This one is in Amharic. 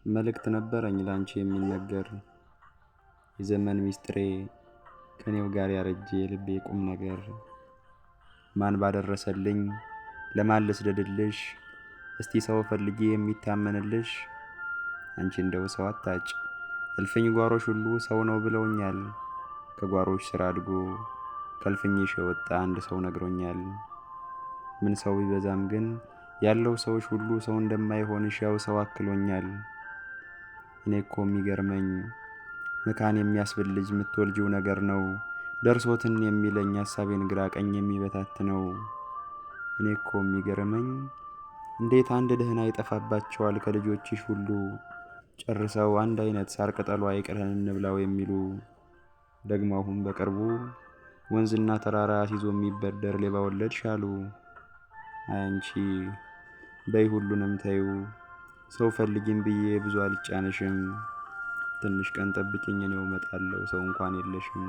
መልእክት ነበረኝ ላንቺ የሚነገር የዘመን ሚስጥሬ ከኔው ጋር ያረጀ የልቤ ቁም ነገር። ማን ባደረሰልኝ ለማን ልስደድልሽ? እስቲ ሰው ፈልጌ የሚታመንልሽ። አንቺ እንደው ሰው አታጭ እልፍኝ ጓሮሽ ሁሉ ሰው ነው ብለውኛል። ከጓሮሽ ስር አድጎ ከልፍኝሽ የወጣ አንድ ሰው ነግሮኛል። ምን ሰው ቢበዛም ግን ያለው ሰዎች ሁሉ ሰው እንደማይሆንሽ ያው ሰው አክሎኛል። እኔ እኮ የሚገርመኝ መካን የሚያስብል ልጅ የምትወልጂው ነገር ነው። ደርሶትን የሚለኝ ሐሳቤን ግራ ቀኝ የሚበታትነው። እኔ እኮ የሚገርመኝ እንዴት አንድ ደህና ይጠፋባቸዋል ከልጆችሽ ሁሉ። ጨርሰው አንድ አይነት ሳር ቅጠሉ አይቅረን እንብላው የሚሉ። ደግሞ አሁን በቅርቡ ወንዝና ተራራ ሲዞ የሚበደር ሌባ ወለድሽ አሉ። አንቺ በይ ሁሉንም ተዩ ሰው ፈልጊም ብዬ ብዙ አልጫነሽም። ትንሽ ቀን ጠብቂኝ እኔው እመጣለሁ ሰው እንኳን የለሽም።